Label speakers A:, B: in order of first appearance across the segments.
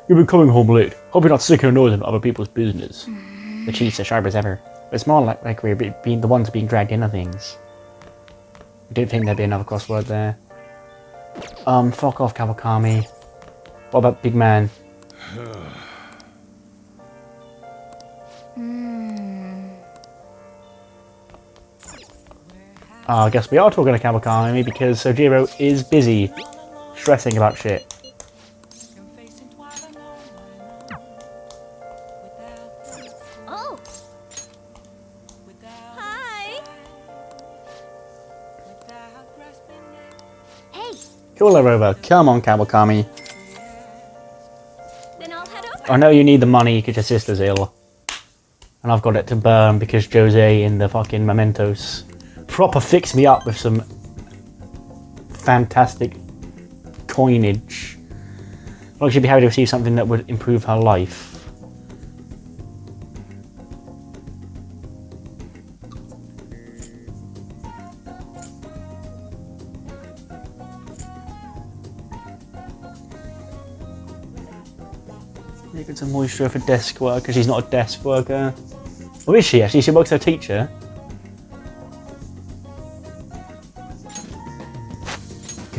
A: You've been coming home late. Hope you're not sick or annoyed in other people's business. The chief's as sharp as ever. It's more like we're being the ones being dragged into things. I didn't think there'd be another crossword there. Fuck off, Kawakami. What about Big Man? I guess we are talking to Kawakami because Sojiro is busy stressing about shit.
B: Oh. Hi. Hey.
A: Cool her over. Come on, Kawakami.
B: Then I'll head over.
A: I know you need the money because your sister's ill. And I've got it to burn because Jose in the fucking mementos proper fixed me up with some fantastic coinage. Well, she'd be happy to receive something that would improve her life. Get some moisture for desk work because she's not a desk worker. Or is she actually? She works as a teacher.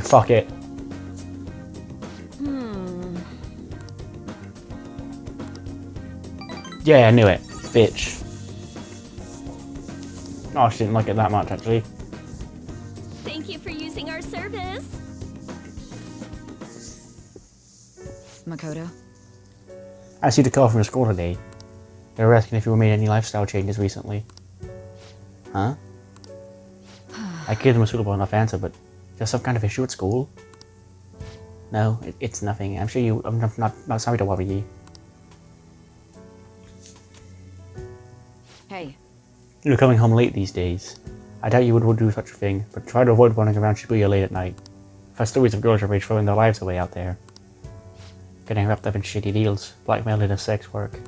A: Fuck it. Yeah, I knew it. Bitch. Oh, she didn't like it that much, actually.
B: Thank you for using our service.
C: Makoto?
A: I received a call from the school today. They were asking if you made any lifestyle changes recently. Huh? I gave them a suitable enough answer, but there's some kind of issue at school? No, it's nothing. I'm not sorry to worry you.
C: Hey.
A: You're coming home late these days. I doubt you would do such a thing, but try to avoid wandering around Shibuya late at night. I've heard stories of girls your age throwing their lives away out there. Getting wrapped up in shitty deals, blackmailing and sex work.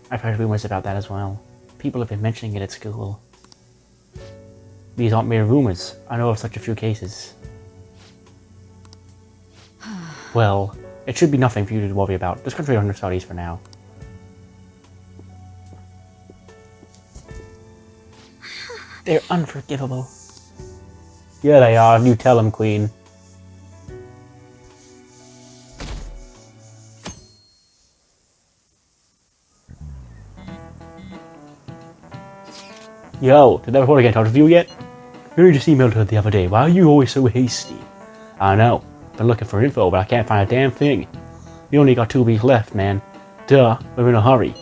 A: I've heard rumors about that as well. People have been mentioning it at school. These aren't mere rumors. I know of such a few cases. Well, it should be nothing for you to worry about. Just concentrate on your studies for now. They're unforgivable. Yeah, they are. You tell them, Queen. Yo, did that reporter get in touch with you yet? You just emailed her the other day. Why are you always so hasty? I know. Been looking for info, but I can't find a damn thing. We only got 2 weeks left, man. Duh, we're in a hurry.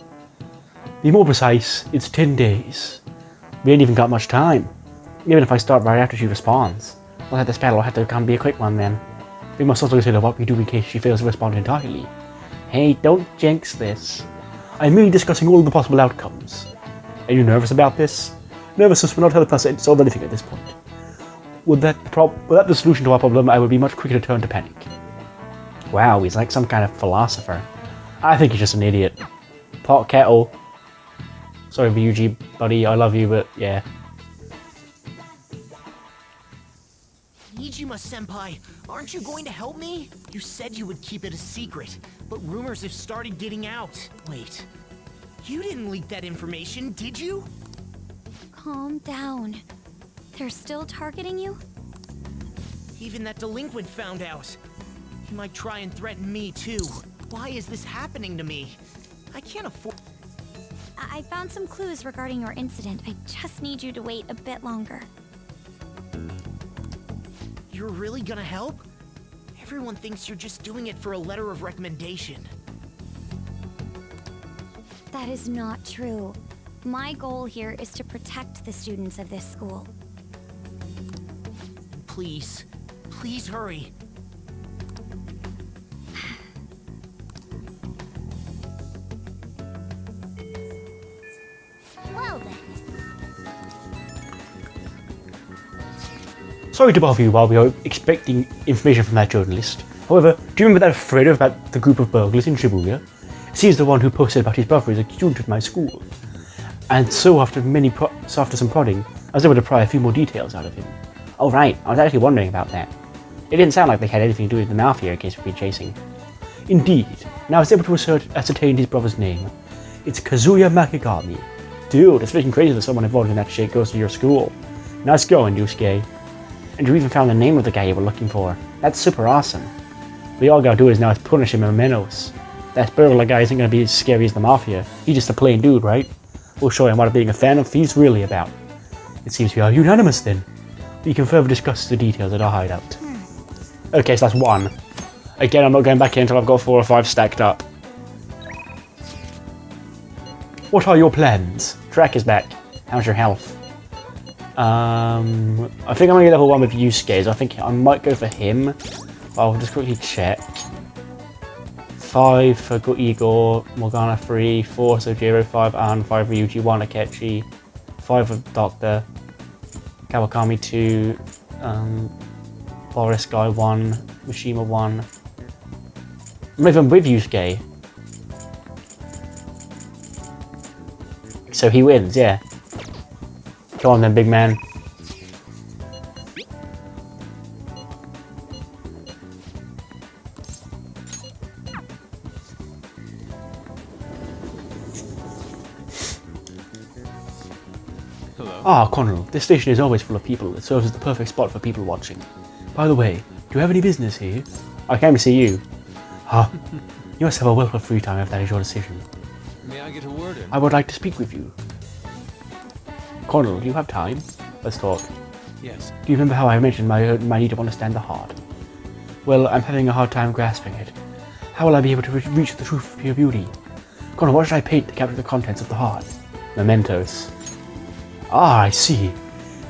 A: Be more precise, it's 10 days. We ain't even got much time. Even if I start right after she responds. Well, at this battle will have to be a quick one, then. We must also consider what we do in case she fails to respond entirely. Hey, don't jinx this. I'm merely discussing all the possible outcomes. Are you nervous about this? Nervousness will not help us solve anything at this point. Without the solution to our problem, I would be much quicker to turn to panic. Wow, he's like some kind of philosopher. I think he's just an idiot. Pot kettle. Sorry, Ryuji, buddy, I love you, but yeah.
D: Nijima-senpai, aren't you going to help me? You said you would keep it a secret, but rumors have started getting out. Wait, you didn't leak that information, did you?
B: Calm down. They're still targeting you?
D: Even that delinquent found out. He might try and threaten me too. Why is this happening to me? I can't afford...
B: I found some clues regarding your incident. I just need you to wait a bit longer.
D: You're really gonna help? Everyone thinks you're just doing it for a letter of recommendation.
B: That is not true. My goal here is to protect the students of this school.
D: Please, please hurry.
B: Well then.
A: Sorry to bother you while we are expecting information from that journalist. However, do you remember that thread about the group of burglars in Shibuya? He's the one who posted about his brother as a student at my school. And so after some prodding, I was able to pry a few more details out of him. Oh right, I was actually wondering about that. It didn't sound like they had anything to do with the Mafia case we've been chasing. Indeed, and I was able to ascertain his brother's name. It's Kazuya Makigami. Dude, it's freaking crazy that someone involved in that shit goes to your school. Nice going, Yusuke. And you even found the name of the guy you were looking for. That's super awesome. What you all gotta do is now punish him in mementos. That burglar guy isn't gonna be as scary as the Mafia. He's just a plain dude, right? We'll show him what being a Phantom Thieves really about. It seems we are unanimous then. We can further discuss the details at our hideout. Okay, so that's 1. Again, I'm not going back in until I've got 4 or 5 stacked up. What are your plans? Track is back. How's your health? I think I'm gonna get level 1 with Yusuke. I think I might go for him. I'll just quickly check. 5 for Igor, Morgana 3, 4 Sojiro 5, and 5 Ryuji, 1 Akechi, 5 for Doctor, Kawakami 2, Boris Guy 1, Mishima 1. I'm not even with Yusuke. So he wins, yeah. Come on then, big man.
C: Hello.
A: Ah, Connel, this station is always full of people. It serves as the perfect spot for people watching. By the way, do you have any business here? I came to see you. Ah, you must have a wealth of free time if that is your decision.
C: May I get a word in?
A: I would like to speak with you. Connel, do you have time? Let's talk.
C: Yes.
A: Do you remember how I mentioned my need to understand the heart? Well, I'm having a hard time grasping it. How will I be able to reach the truth of pure beauty? Connel, what should I paint to capture the contents of the heart? Mementos. Ah, I see.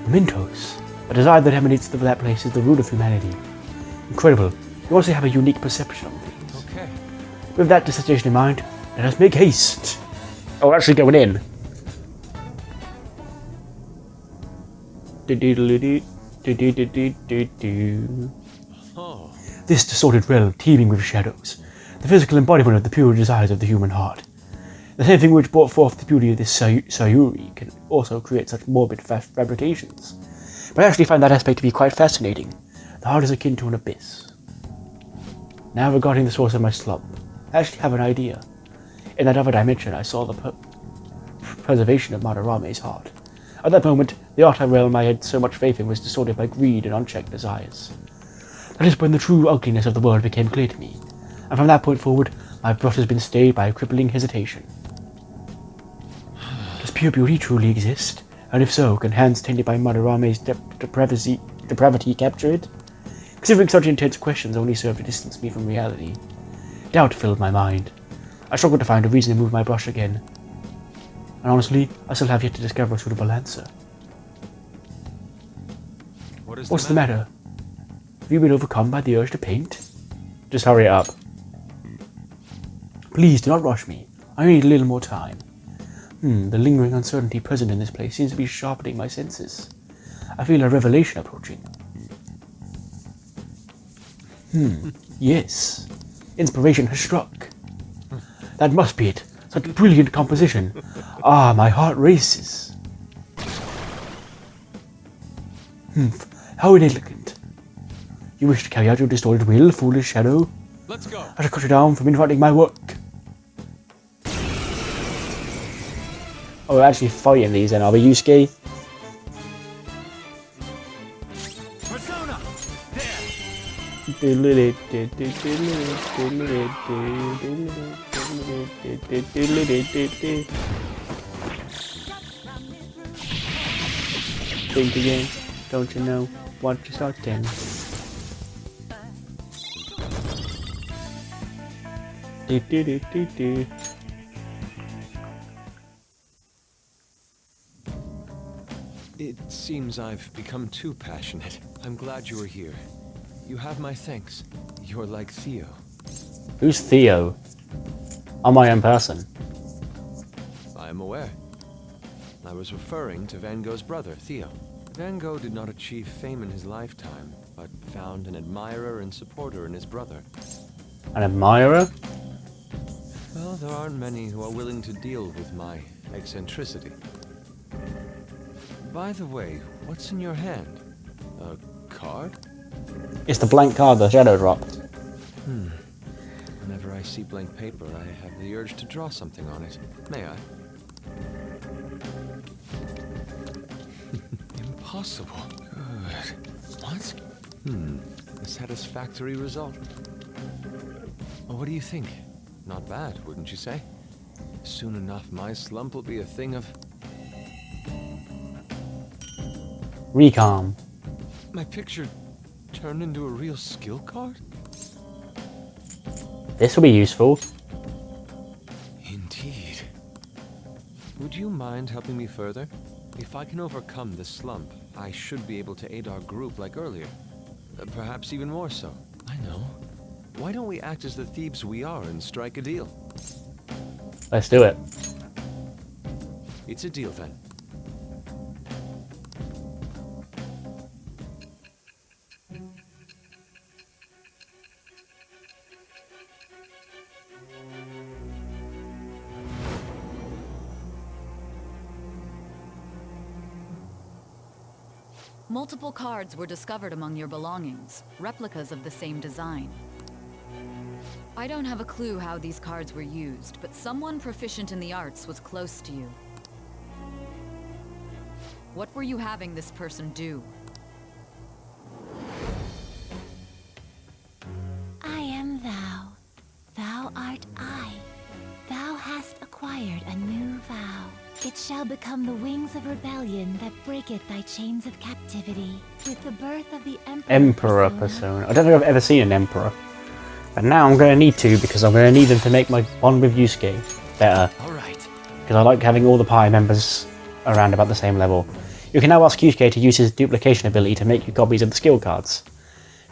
A: Mementos. A desire that emanates from that place is the root of humanity. Incredible. You also have a unique perception of things.
C: Okay.
A: With that dissertation in mind, let us make haste. Oh, we're actually going in.
C: Oh.
A: This distorted realm teeming with shadows, the physical embodiment of the pure desires of the human heart. The same thing which brought forth the beauty of this Sayuri can also create such morbid fabrications. But I actually find that aspect to be quite fascinating. The heart is akin to an abyss. Now regarding the source of my slump, I actually have an idea. In that other dimension, I saw the preservation of Madarame's heart. At that moment, the art realm I had so much faith in was distorted by greed and unchecked desires. That is when the true ugliness of the world became clear to me, and from that point forward, my breath has been stayed by a crippling hesitation. Does pure beauty truly exist? And if so, can hands tainted by Madarame's depravity capture it? Considering such intense questions only serve to distance me from reality. Doubt filled my mind. I struggled to find a reason to move my brush again. And honestly, I still have yet to discover a suitable answer. What's the matter? Have you been overcome by the urge to paint? Just hurry it up. Please do not rush me. I need a little more time. The lingering uncertainty present in this place seems to be sharpening my senses. I feel a revelation approaching. Yes. Inspiration has struck. That must be it. Such brilliant composition. Ah, my heart races. How inelegant. You wish to carry out your distorted will, foolish shadow?
C: Let's go.
A: I shall cut you down from interrupting my work. Oh, we're actually fighting these then, are we, Yusuke?
D: Persona!
A: Think again, don't you know what you're starting?
C: It seems I've become too passionate. I'm glad you were here. You have my thanks. You're like Theo.
A: Who's Theo? I'm my own person.
C: I am aware. I was referring to Van Gogh's brother, Theo. Van Gogh did not achieve fame in his lifetime, but found an admirer and supporter in his brother.
A: An admirer?
C: Well, there aren't many who are willing to deal with my eccentricity. By the way, what's in your hand? A card?
A: It's the blank card the shadow dropped.
C: Whenever I see blank paper, I have the urge to draw something on it. May I? Impossible. Good. What? A satisfactory result. Well, what do you think? Not bad, wouldn't you say? Soon enough, my slump will be a thing of...
A: Recon.
C: My picture turned into a real skill card?
A: This will be useful.
C: Indeed. Would you mind helping me further? If I can overcome this slump, I should be able to aid our group like earlier. Perhaps even more so. I know. Why don't we act as the thieves we are and strike a deal?
A: Let's do it.
C: It's a deal then.
E: Multiple cards were discovered among your belongings, replicas of the same design. I don't have a clue how these cards were used, but someone proficient in the arts was close to you. What were you having this person do?
F: I am thou. Thou art I. Thou hast acquired a new vow. It shall become the wings of rebellion that breaketh thy chains of captivity. With the birth of the
A: Emperor persona. I don't think I've ever seen an Emperor. But now I'm going to need to, because I'm going to need them to make my bond with Yusuke better.
D: Alright.
A: Because I like having all the party members around about the same level. You can now ask Yusuke to use his duplication ability to make you copies of the skill cards.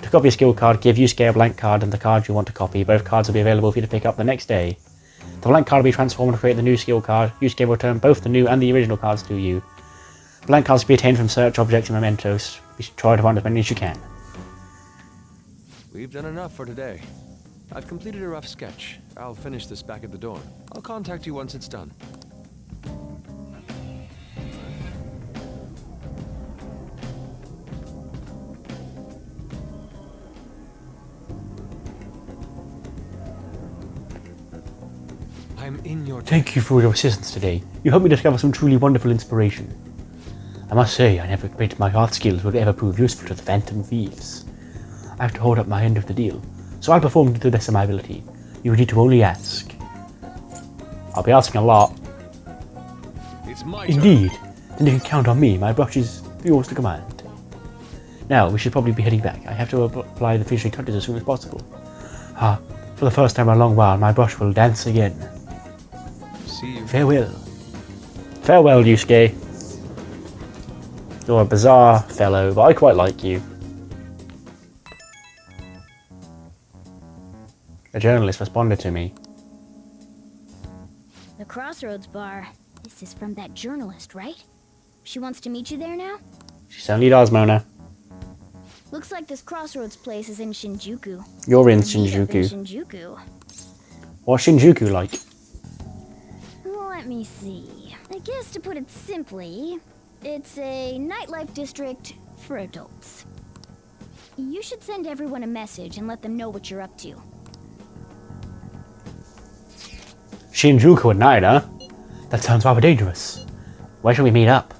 A: To copy a skill card, give Yusuke a blank card and the card you want to copy. Both cards will be available for you to pick up the next day. The blank card will be transformed to create the new skill card. Yusuke will return both the new and the original cards to you. Blank cards will be obtained from search objects and mementos. You should try to find as many as you can.
C: We've done enough for today. I've completed a rough sketch. I'll finish this back at the dorm. I'll contact you once it's done. I'm in your...
A: Thank you for your assistance today. You helped me discover some truly wonderful inspiration. I must say, I never expected my art skills would ever prove useful to the Phantom Thieves. I have to hold up my end of the deal, so I'll perform to the best of my ability. You need to only ask. I'll be asking a lot.
C: It's my turn.
A: Indeed. Then you can count on me. My brush is yours to command. Now, we should probably be heading back. I have to apply the finishing touches as soon as possible. For the first time in a long while, my brush will dance again.
C: See you.
A: Farewell. Farewell, Yusuke. You're a bizarre fellow, but I quite like you. A journalist responded to me.
B: The Crossroads bar. This is from that journalist, right? She wants to meet you there now?
A: She certainly does, Mona.
B: Looks like this Crossroads place is in Shinjuku.
A: You're in
B: Meet up in
A: Shinjuku.
B: Shinjuku.
A: What's Shinjuku like?
B: Let me see. I guess to put it simply, it's a nightlife district for adults. You should send everyone a message and let them know what you're up to.
A: Shinjuku at night, huh? That sounds rather dangerous. Where should we meet up?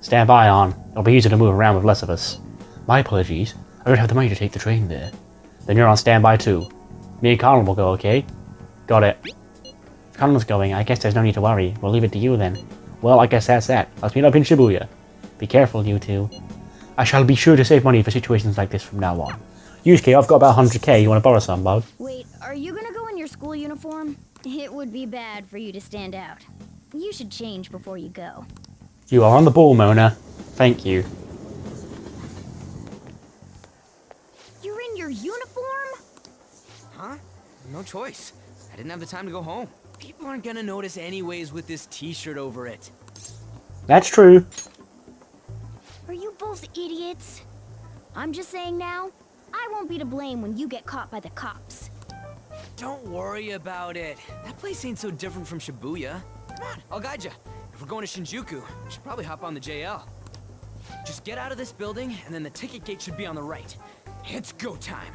A: Stand by, on. It'll be easier to move around with less of us. My apologies. I don't have the money to take the train there. Then you're on standby too. Me and Connel will go, okay? Got it. If Connel's going, I guess there's no need to worry. We'll leave it to you then. Well, I guess that's that. Let's meet up in Shibuya. Be careful, you two. I shall be sure to save money for situations like this from now on. Yusuke, I've got about 100k. You want to borrow some, bud?
B: Wait, are you gonna go in your school uniform? It would be bad for you to stand out. You should change before you go.
A: You are on the ball, Mona. Thank you.
B: You're in your uniform?
D: Huh? No choice. I didn't have the time to go home. People aren't gonna notice anyways with this t-shirt over it.
A: That's true.
B: Are you both idiots? I'm just saying now, I won't be to blame when you get caught by the cops.
D: Don't worry about it. That place ain't so different from Shibuya. Come on, I'll guide you. If we're going to Shinjuku, we should probably hop on the JL. Just get out of this building, and then the ticket gate should be on the right. It's go time.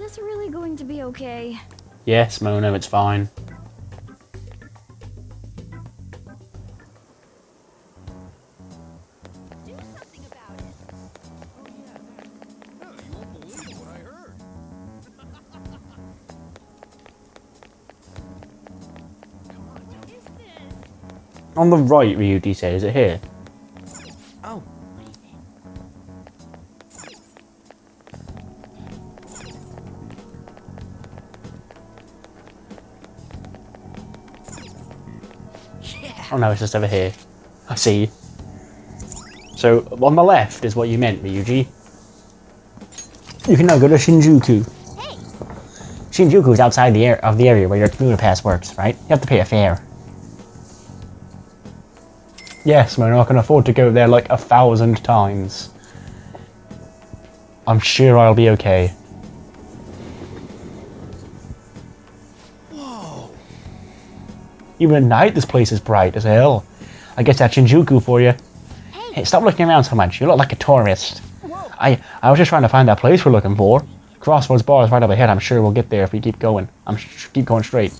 B: this really going to be okay?
A: Yes, Mona, it's fine.
B: Do something about it.
G: No, you won't believe what I heard.
B: What is this?
A: On the right, Ryuji said, is it here?
D: Oh,
A: Oh no, it's just over here. I see. So, on the left is what you meant, Ryuji. You can now go to Shinjuku.
B: Hey,
A: Shinjuku is outside the area where your commuter pass works, right? You have to pay a fare. Yes, Mona, I can afford to go there like 1,000 times. I'm sure I'll be okay.
G: Whoa.
A: Even at night, this place is bright as hell. I guess that's Shinjuku for you. Hey, stop looking around so much. You look like a tourist.
B: whoa.
A: I was just trying to find that place we're looking for. Crossroads Bar is right up ahead. I'm sure we'll get there if we keep going. Keep going straight.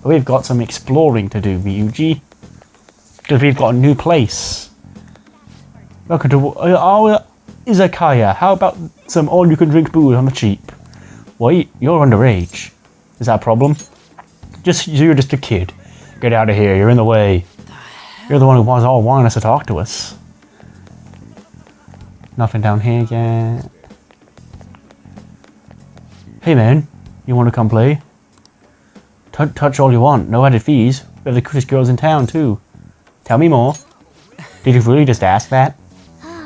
A: But we've got some exploring to do, Ryuji. Because we've got a new place. Welcome to our izakaya. How about some all-you-can-drink booze on the cheap? Wait, you're underage. Is that a problem? You're just a kid. Get out of here. You're in the way. You're the one who wants wanting us to talk to us. Nothing down here yet. Hey man, you want to come play? Touch all you want. No added fees. We have the cutest girls in town too. Tell me more. Did you really just ask that?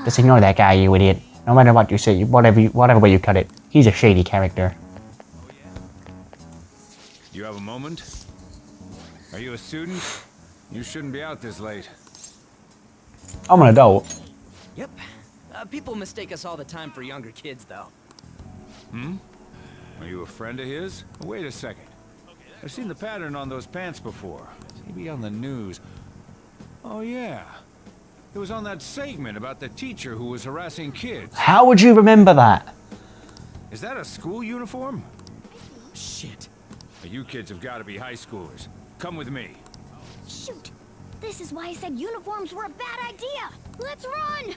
A: Just ignore that guy, you idiot. No matter what you say, whatever way you cut it, he's a shady character.
G: You have a moment? Are you a student? You shouldn't be out this late.
A: I'm an adult.
D: yep. People mistake us all the time for younger kids, though.
G: Are you a friend of his? Wait a second. I've seen the pattern on those pants before. Maybe on the news. Oh yeah. It was on that segment about the teacher who was harassing kids.
A: How would you remember that?
G: Is that a school uniform?
D: Shit.
G: You kids have got to be high schoolers. Come with me.
B: Shoot. This is why I said uniforms were a bad idea. Let's run.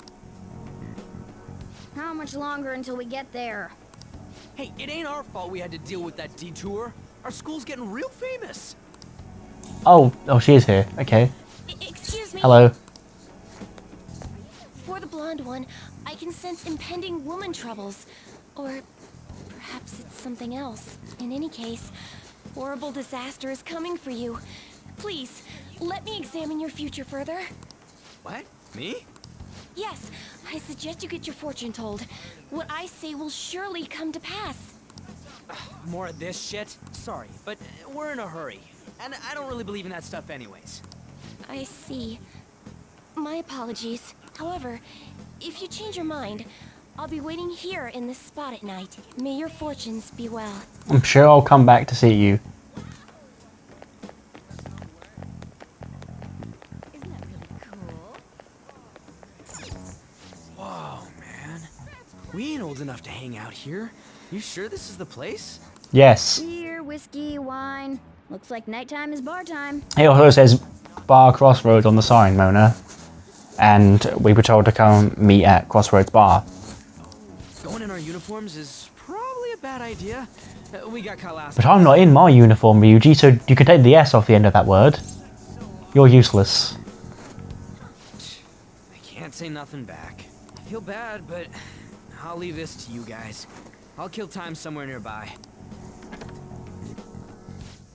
B: How much longer until we get there?
D: Hey, it ain't our fault we had to deal with that detour. Our school's getting real famous.
A: Oh, she is here. Okay.
F: Excuse me.
A: Hello.
F: For the blonde one, I can sense impending woman troubles. Or perhaps it's something else. In any case, horrible disaster is coming for you. Please, let me examine your future further.
D: What? Me?
F: Yes, I suggest you get your fortune told. What I say will surely come to pass.
D: More of this shit? Sorry, but we're in a hurry. And I don't really believe in that stuff anyways.
F: I see. My apologies. However, if you change your mind, I'll be waiting here in this spot at night. May your fortunes be well.
A: I'm sure I'll come back to see you.
B: Isn't that really cool?
D: Whoa, man. We ain't old enough to hang out here. You sure this is the place?
A: Yes.
B: Beer, whiskey, wine. Looks like nighttime is bar time.
A: It also says Bar Crossroads on the sign, Mona. And we were told to come meet at Crossroads Bar.
D: Going in our uniforms is probably a bad idea. We got caught last
A: But I'm not in my uniform, Ryuji, so you can take the S off the end of that word. You're useless.
D: I can't say nothing back. I feel bad, but I'll leave this to you guys. I'll kill time somewhere nearby.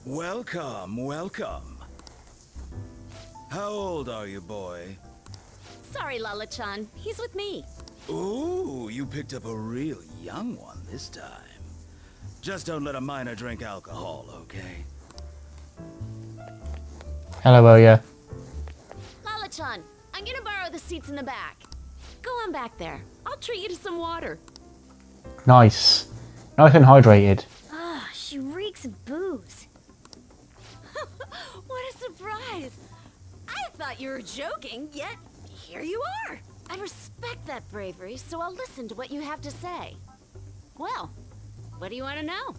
H: Welcome, welcome. How old are you, boy?
I: Sorry, Lala-chan. He's with me.
H: Ooh, you picked up a real young one this time. Just don't let a minor drink alcohol, okay?
A: Hello, Oya.
I: Lala-chan, I'm gonna borrow the seats in the back. Go on back there. I'll treat you to some water.
A: Nice. Nice and hydrated.
B: Ah, she reeks of booze.
I: What a surprise! I thought you were joking, yet here you are. I respect that bravery, so I'll listen to what you have to say. Well, What do you want to know?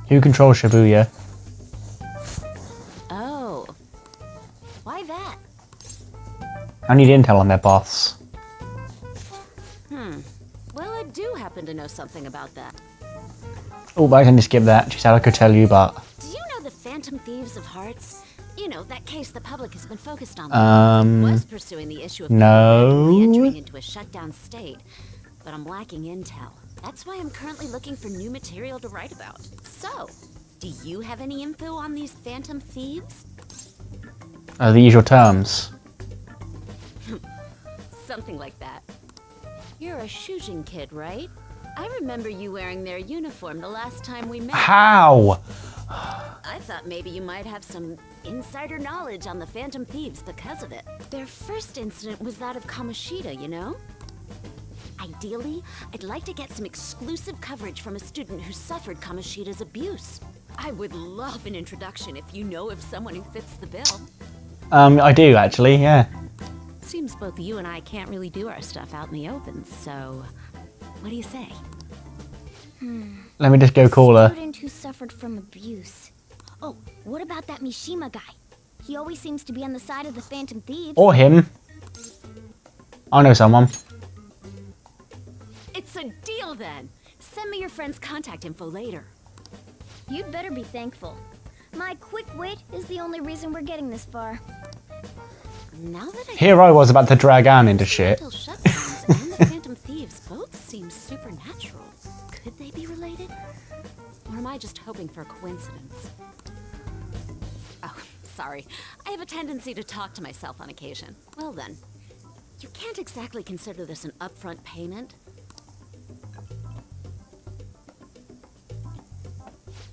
A: Who controls Shibuya?
I: Oh. Why that?
A: I need intel on their boss.
I: Well, I do happen to know something about that.
A: Oh, but I can just skip that. She said I could tell you, but...
I: Do you know the Phantom Thieves of Hearts? You know, that case the public has been focused on. Was pursuing the issue of
A: no.
I: entering into a shutdown state, but I'm lacking intel. That's why I'm currently looking for new material to write about. So, do you have any info on these Phantom Thieves?
A: The usual terms.
I: Something like that. You're a Shujin kid, right? I remember you wearing their uniform the last time we met.
A: How?
I: I thought maybe you might have some insider knowledge on the Phantom Thieves because of it. Their first incident was that of Kamoshida, you know? Ideally, I'd like to get some exclusive coverage from a student who suffered Kamoshida's abuse. I would love an introduction if you know of someone who fits the bill.
A: I do actually, yeah.
I: Seems both you and I can't really do our stuff out in the open, so what do you say?
A: Let me just go call her.
B: Student who suffered from abuse. Oh, what about that Mishima guy? He always seems to be on the side of the Phantom Thieves.
A: Or him. I know someone.
I: It's a deal then. Send me your friend's contact info later.
B: You'd better be thankful. My quick wit is the only reason we're getting this far.
I: Now that
A: Here I was about to drag Anne into shit.
I: Shutdowns and the Phantom Thieves both seem supernatural. Could they be related? Or am I just hoping for a coincidence? Oh, sorry. I have a tendency to talk to myself on occasion. Well then, you can't exactly consider this an upfront payment.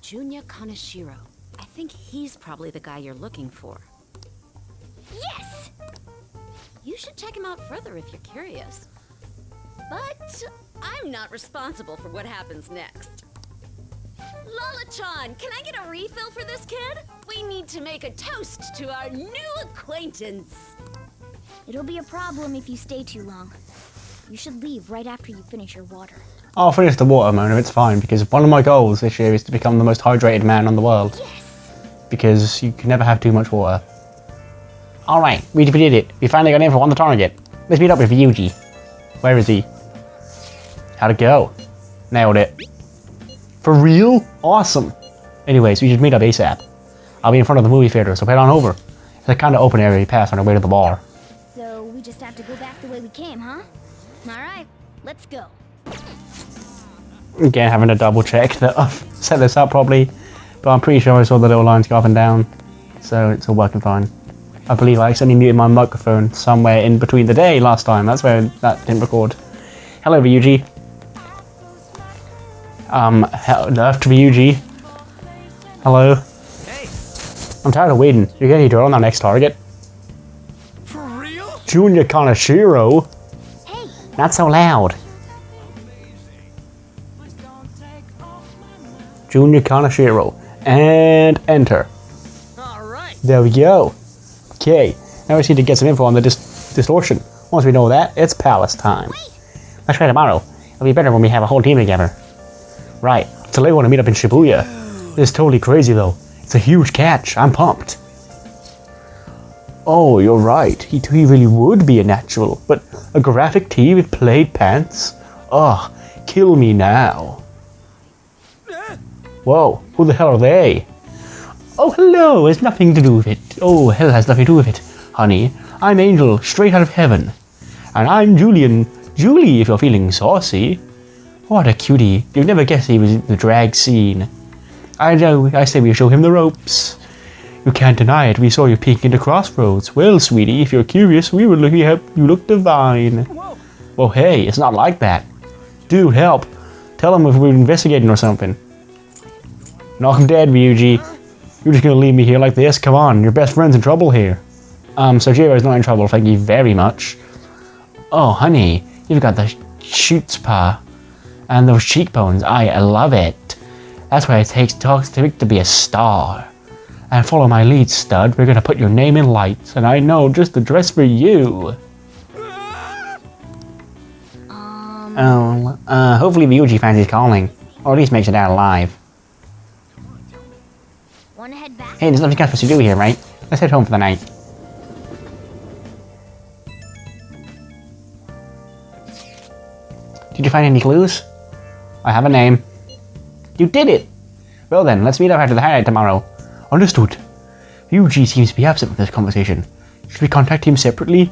I: Junya Kaneshiro. I think he's probably the guy you're looking for.
B: Yes!
I: You should check him out further if you're curious. But I'm not responsible for what happens next. Lala-chan, can I get a refill for this kid? We need to make a toast to our new acquaintance.
B: It'll be a problem if you stay too long. You should leave right after you finish your water.
A: I'll finish the water, Mona, it's fine, because one of my goals this year is to become the most hydrated man in the world.
B: Yes!
A: Because you can never have too much water. Alright, we did it. We finally got info on the target. Let's meet up with Ryuji. Where is he? How'd it go? Nailed it. For real? Awesome. Anyways, we should meet up ASAP. I'll be in front of the movie theater, so head on over. It's a kind of open area you pass on our way to the bar.
B: So we just have to go back the way we came, huh? Alright, let's go.
A: Again, having to double check that I've set this up properly, but I'm pretty sure I saw the little lines go up and down, so it's all working fine. I believe I accidentally muted my microphone somewhere in between the day last time. That's where that didn't record. Hello, Ryuji. Left Ryuji. Hello.
D: Hey.
A: I'm tired of waiting. You're getting to on our next target.
D: For real?
A: Junya Kaneshiro.
B: Hey!
A: Not so loud. Junya Kaneshiro. And enter.
D: Alright.
A: There we go. Okay, now we just need to get some info on the distortion. Once we know that, it's palace time. Let's try tomorrow. It'll be better when we have a whole team together. Right, today we want to meet up in Shibuya. This is totally crazy though. It's a huge catch. I'm pumped. Oh, you're right. He really would be a natural, but a graphic tee with plaid pants? Ugh, kill me now. Whoa, who the hell are they? Oh, hello, it's nothing to do with it. Oh, hell has nothing to do with it. Honey, I'm Angel, straight out of heaven. And I'm Julian. Julie, if you're feeling saucy. What a cutie. You'd never guess he was in the drag scene. I know, I say we show him the ropes. You can't deny it, we saw you peek into Crossroads. Well, sweetie, if you're curious, we were looking at you look divine.
D: Whoa.
A: Well, hey, it's not like that. Dude, help. Tell him if we're investigating or something. Knock him dead, Ryuji. You're just gonna leave me here like this? Come on, your best friend's in trouble here. So Jiro's not in trouble, thank you very much. Oh, honey, you've got the chutzpah and those cheekbones. I love it. That's what it takes to be a star. And follow my lead, stud. We're gonna put your name in lights, and I know just the dress for you. Hopefully Ryuji fancies calling. Or at least makes it out alive.
B: Wanna head back?
A: Hey, there's nothing else for us to do here, right? Let's head home for the night. Did you find any clues? I have a name. You did it! Well then, let's meet up after the hideout tomorrow. Understood. Ryuji seems to be absent from this conversation. Should we contact him separately?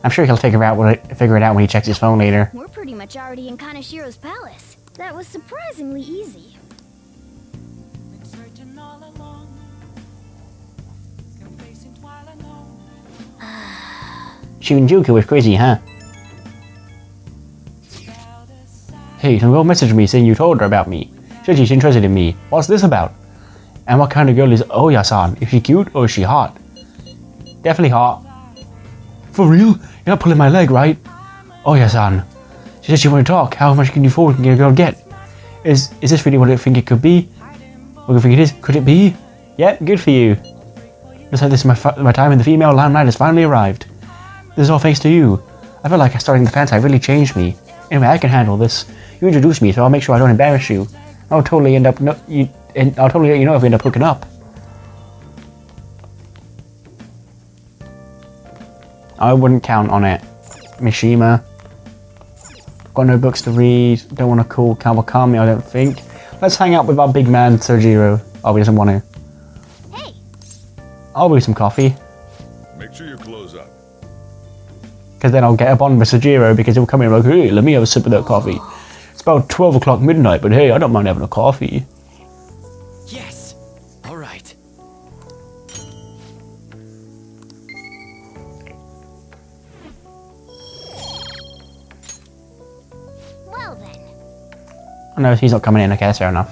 A: I'm sure he'll figure it out when he checks his phone later.
B: We're pretty much already in Kaneshiro's palace. That was surprisingly easy.
A: Shinjuku was crazy, huh? Hey, some girl messaged me saying you told her about me. Said she's interested in me. What's this about? And what kind of girl is Oya-san? Is she cute or is she hot? Definitely hot. For real? You're not pulling my leg, right? Oya-san. She said she wanted to talk. How much can you afford can a girl get? Is this really what I think it could be? What do you think it is? Could it be? Yep, good for you. Looks like this is my time in the female limelight has finally arrived. This is all thanks to you. I feel like starting the fansite really changed me. Anyway, I can handle this. You introduced me, so I'll make sure I don't embarrass you. I'll totally let you know if we end up hooking up. I wouldn't count on it. Mishima. Got no books to read. Don't want to call Kawakami, I don't think. Let's hang out with our big man, Sojiro. Oh, he doesn't want to.
B: Hey!
A: I'll brew some coffee.
J: Make sure you close up.
A: Because then I'll get up on with Sojiro because he'll come in and be like, hey, let me have a sip of that coffee. It's about 12 o'clock midnight, but hey, I don't mind having a coffee.
D: Yes! Alright.
B: Well then.
A: Oh no, he's not coming in, okay, that's fair enough.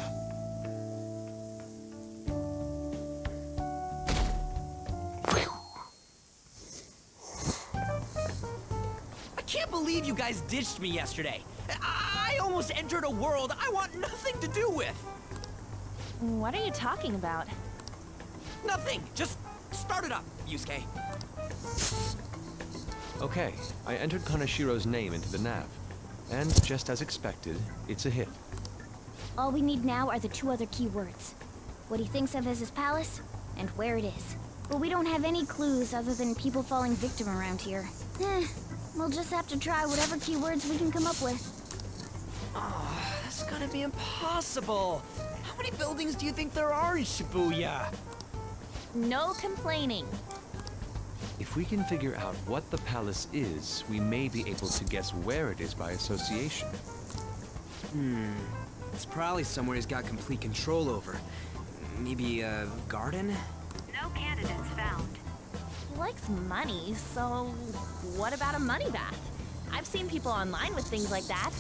D: I can't believe you guys ditched me yesterday. I almost entered a world I want nothing to do with.
K: What are you talking about?
D: Nothing. Just start it up, Yusuke.
C: Okay, I entered Kaneshiro's name into the nav. And just as expected, it's a hit.
B: All we need now are the two other keywords. What he thinks of as his palace, and where it is. But we don't have any clues other than people falling victim around here. We'll just have to try whatever keywords we can come up with.
D: Oh, that's gonna be impossible. How many buildings do you think there are in Shibuya?
K: No complaining.
C: If we can figure out what the palace is, we may be able to guess where it is by association.
D: It's probably somewhere he's got complete control over. Maybe a garden?
K: No candidates found. He likes money, so what about a money bath? I've seen people online with things like that.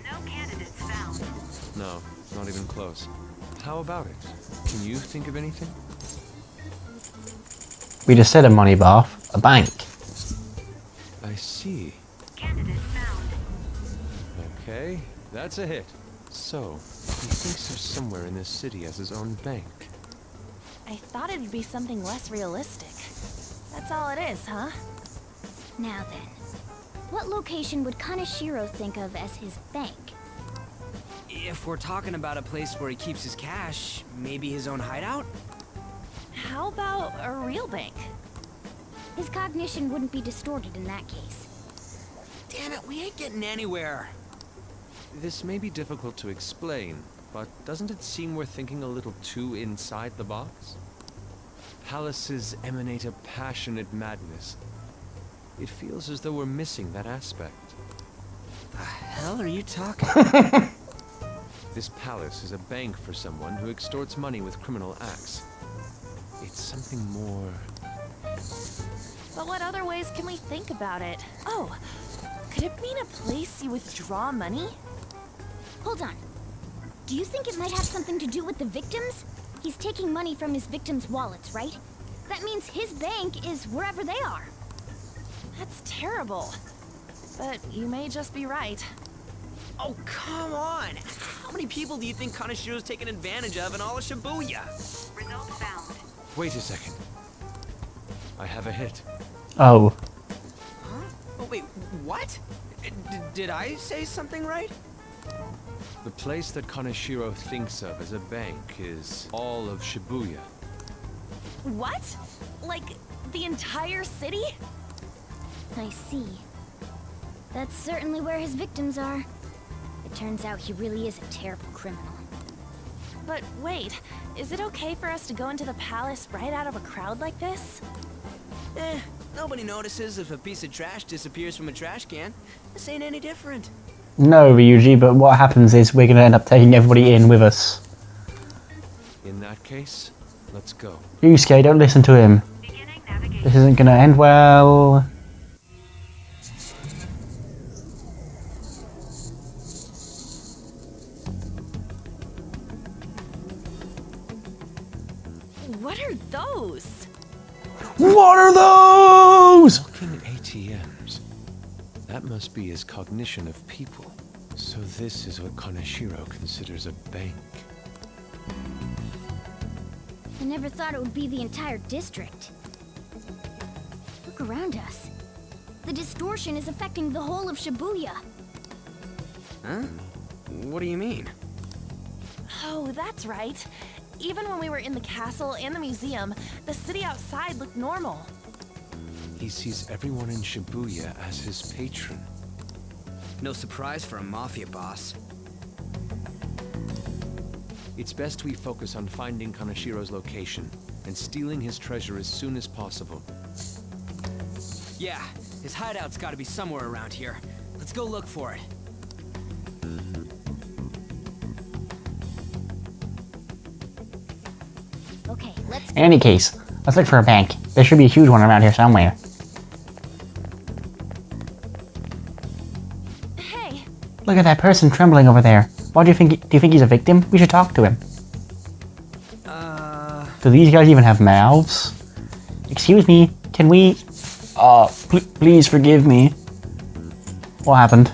K: No candidates found.
C: No, not even close. How about it? Can you think of anything?
A: We just said a money bath, a bank.
C: I see.
K: Candidate found.
C: Okay, that's a hit. So, he thinks there's somewhere in this city as his own bank.
K: I thought it'd be something less realistic. That's all it is, huh?
B: Now then, what location would Kaneshiro think of as his bank?
D: If we're talking about a place where he keeps his cash, maybe his own hideout?
K: How about a real bank?
B: His cognition wouldn't be distorted in that case.
D: Damn it, we ain't getting anywhere.
C: This may be difficult to explain, but doesn't it seem we're thinking a little too inside the box? Palaces emanate a passionate madness. It feels as though we're missing that aspect.
D: The hell are you talking?
C: This palace is a bank for someone who extorts money with criminal acts. It's something more...
K: But what other ways can we think about it? Oh, could it mean a place you withdraw money?
B: Hold on. Do you think it might have something to do with the victims? He's taking money from his victims' wallets, right? That means his bank is wherever they are.
K: That's terrible. But you may just be right.
D: Oh, come on! How many people do you think Kaneshiro's taken advantage of in all of Shibuya?
K: Result found.
C: Wait a second. I have a hit.
A: Oh.
D: Huh? Oh, wait, what? Did I say something right?
C: The place that Kaneshiro thinks of as a bank is all of Shibuya.
K: What? Like, the entire city?
B: I see. That's certainly where his victims are. It turns out he really is a terrible criminal.
K: But wait, is it okay for us to go into the palace right out of a crowd like this?
D: Nobody notices if a piece of trash disappears from a trash can. This ain't any different.
A: No, Ryuji, but what happens is we're gonna end up taking everybody in with us.
C: In that case, let's go.
A: Yusuke, don't listen to him. This isn't gonna end well.
K: What are those?
A: What are those?
C: Walking ATMs. That must be his cognition of people. So this is what Kaneshiro considers a bank.
B: I never thought it would be the entire district. Look around us. The distortion is affecting the whole of Shibuya.
D: Huh? What do you mean?
K: Oh, that's right. Even when we were in the castle and the museum, the city outside looked normal.
C: He sees everyone in Shibuya as his patron.
D: No surprise for a mafia boss.
C: It's best we focus on finding Kaneshiro's location and stealing his treasure as soon as possible.
D: Yeah, his hideout's gotta be somewhere around here. Let's go look for it.
B: Okay, let's...
A: In any case, let's look for a bank. There should be a huge one around here somewhere.
K: Hey!
A: Look at that person trembling over there. What do you think? Do you think he's a victim? We should talk to him. Do these guys even have mouths? Excuse me, can we... please forgive me. What happened?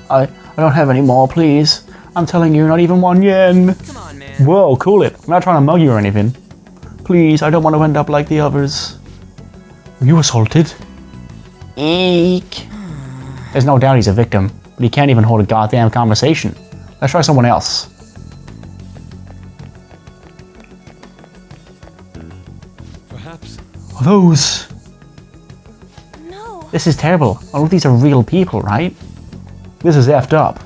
A: I don't have any more, please. I'm telling you, not even 1 yen.
D: Come on, man.
A: Whoa, cool it. I'm not trying to mug you or anything. Please, I don't want to end up like the others. Were you assaulted? Eek. There's no doubt he's a victim, but he can't even hold a goddamn conversation. Let's try someone else.
C: Perhaps.
A: Are those?
K: No!
A: This is terrible. All of these are real people, right? This is effed up.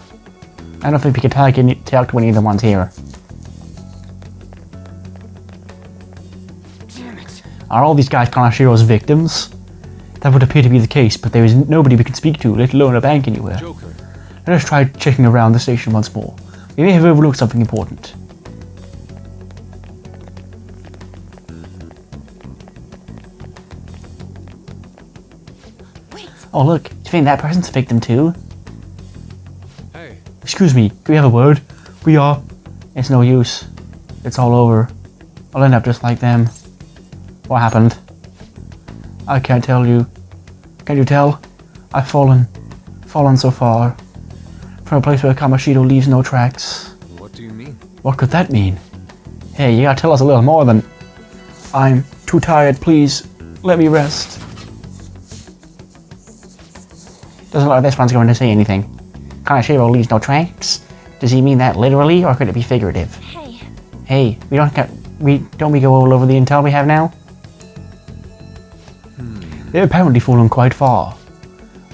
A: I don't think we can talk to any of the ones here.
D: Damn it.
A: Are all these guys Kaneshiro's victims? That would appear to be the case, but there is nobody we can speak to, let alone a bank anywhere.
C: Joker.
A: Let us try checking around the station once more. We may have overlooked something important.
K: Wait!
A: Oh look, do you think that person's a victim too?
C: Hey.
A: Excuse me, do we have a word? We are. It's no use. It's all over. I'll end up just like them. What happened? I can't tell you. Can you tell? I've fallen so far. From a place where Kamoshiro leaves no tracks.
C: What do you mean?
A: What could that mean? Hey, you gotta tell us a little more than... I'm too tired, please. Let me rest. Doesn't look like this one's going to say anything. Kaneshiro leaves no tracks? Does he mean that literally, or could it be figurative?
K: Hey!
A: Hey, don't we go all over the intel we have now? They've apparently fallen quite far.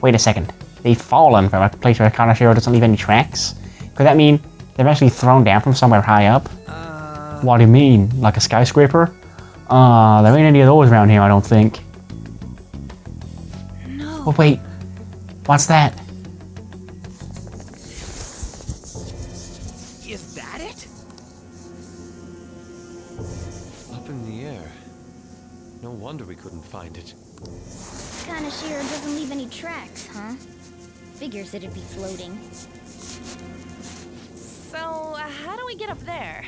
A: Wait a second. They've fallen from a place where Kaneshiro doesn't leave any tracks? Could that mean they're actually thrown down from somewhere high up? What do you mean? Like a skyscraper? There ain't any of those around here, I don't think.
K: No!
A: Oh wait. What's that?
D: Is that it?
C: Up in the air. No wonder we couldn't find it.
B: Kaneshiro doesn't leave any tracks, huh? Figures it'd be floating.
K: So, how do we get up there?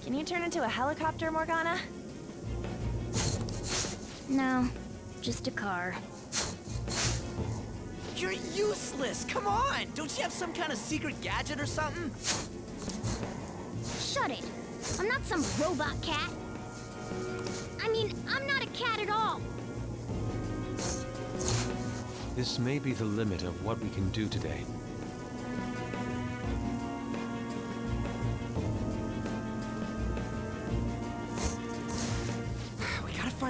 K: Can you turn into a helicopter, Morgana?
B: No, just a car.
D: You're useless! Come on! Don't you have some kind of secret gadget or something?
B: Shut it! I'm not some robot cat. I mean, I'm not a cat at all.
C: This may be the limit of what we can do today.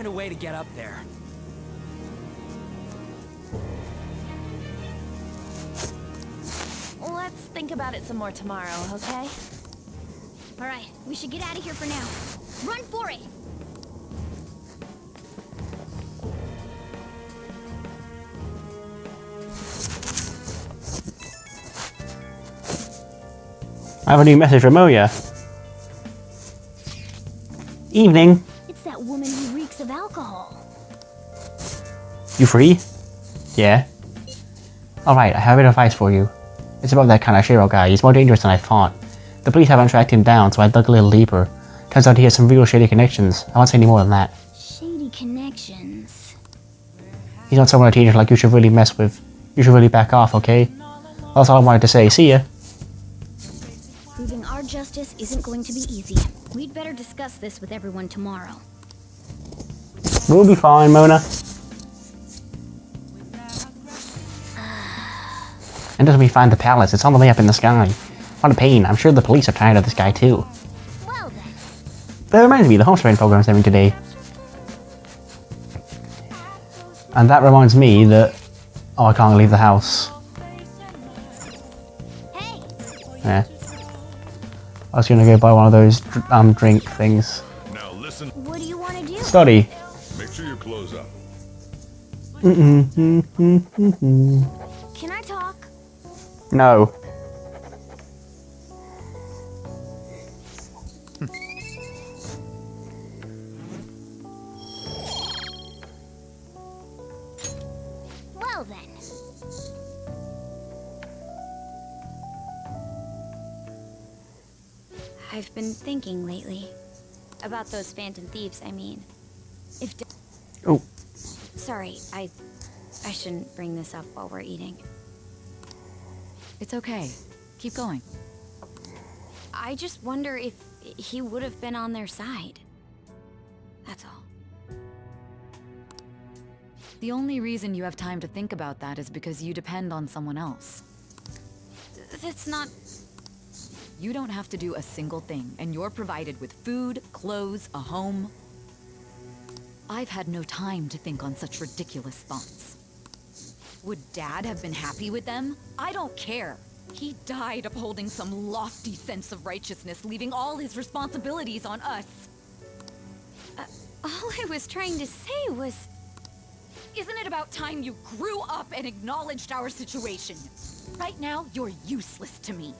D: find a way to get up there.
K: Let's think about it some more tomorrow, okay?
B: Alright, we should get out of here for now. Run for it!
A: I have a new message from Moya. Evening.
B: It's that woman who reeks of alcohol.
A: You free? Yeah. Alright, I have a bit of advice for you. It's about that Kaneshiro guy. He's more dangerous than I thought. The police haven't tracked him down, so I dug a little deeper. Turns out he has some real shady connections. I won't say any more than that.
B: Shady connections.
A: He's not someone a teenager like you should really mess with. You should really back off, okay? That's all I wanted to say. See ya.
B: Proving our justice isn't going to be easy. We'd better discuss this with everyone tomorrow.
A: We'll be fine, Mona. And as we find the palace, it's on the way up in the sky. What a pain. I'm sure the police are tired of this guy too.
B: Well then.
A: That reminds me, the homesteading program's having today. And that reminds me that... Oh, I can't leave the house.
B: Hey!
A: Yeah. I was gonna go buy one of those drink things.
J: Now listen.
B: What do you want to do?
J: Make
A: Study.
J: sure you close up.
B: Can I talk?
A: No.
B: Well then. I've been thinking lately. About those Phantom Thieves, I mean. If...
A: Oh.
B: Sorry, I shouldn't bring this up while we're eating.
E: It's okay. Keep going.
B: I just wonder if he would have been on their side. That's all.
E: The only reason you have time to think about that is because you depend on someone else.
B: That's not...
E: You don't have to do a single thing, and you're provided with food, clothes, a home. I've had no time to think on such ridiculous thoughts. Would Dad have been happy with them? I don't care. He died upholding some lofty sense of righteousness, leaving all his responsibilities on us.
B: All I was trying to say was...
E: Isn't it about time you grew up and acknowledged our situation? Right now, you're useless to me.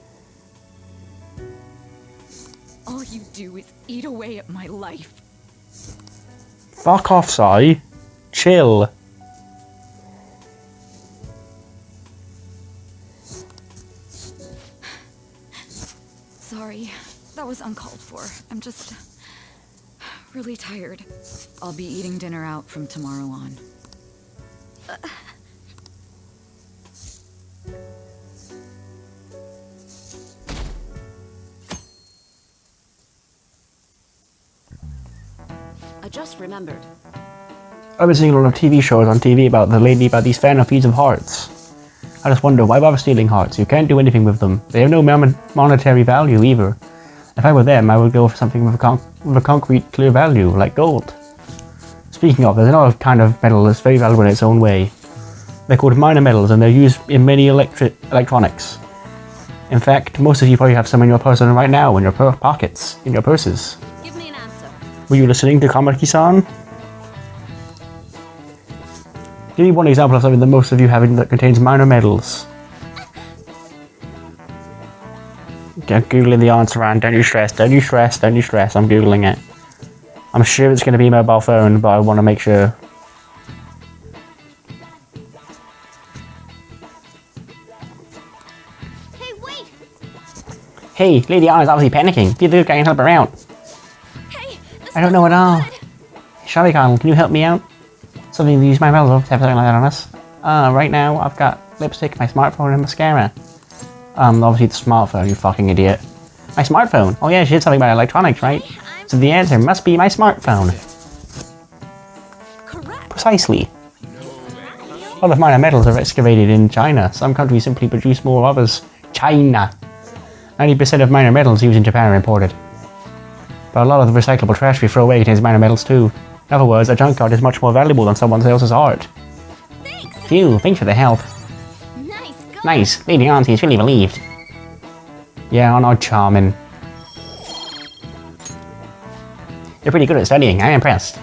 E: All you do is eat away at my life.
A: Fuck off, Sai. Chill.
E: Sorry, that was uncalled for. I'm just really tired. I'll be eating dinner out from tomorrow on.
I: I just remembered.
A: I've been seeing a lot of TV shows on TV about these Phantom Thieves of hearts. I just wonder, why bother stealing hearts? You can't do anything with them. They have no monetary value either. If I were them, I would go for something with a concrete, clear value, like gold. Speaking of, there's another kind of metal that's very valuable in its own way. They're called minor metals, and they're used in many electronics. In fact, most of you probably have some in your purse right now, in your pockets, in your purses.
I: Give me an answer.
A: Were you listening to Kamaki-san? Give me one example of something that most of you have that contains minor metals. Okay, I'm googling the answer, and don't you stress, don't you stress, don't you stress, I'm googling it. I'm sure it's going to be a mobile phone, but I want to make sure.
B: Hey, wait!
A: Hey, Lady Anna's obviously panicking. Be the good guy and help her out.
B: Hey,
A: I don't know at all. Shabby Connell, can you help me out? Something to use my metals to have something like that on us. Right now I've got lipstick, my smartphone, and mascara. Obviously the smartphone, you fucking idiot. My smartphone? Oh yeah, she did something about electronics, right? So the answer must be my smartphone.
B: correct.
A: Precisely. A lot of minor metals are excavated in China. Some countries simply produce more of others. China. 90% of minor metals used in Japan are imported. But a lot of the recyclable trash we throw away contains minor metals too. In other words, a junkyard is much more valuable than someone else's art. Phew, thanks for the help. Nice, Lady Auntie is really relieved. Yeah, aren't I charming? You're pretty good at studying, I'm impressed.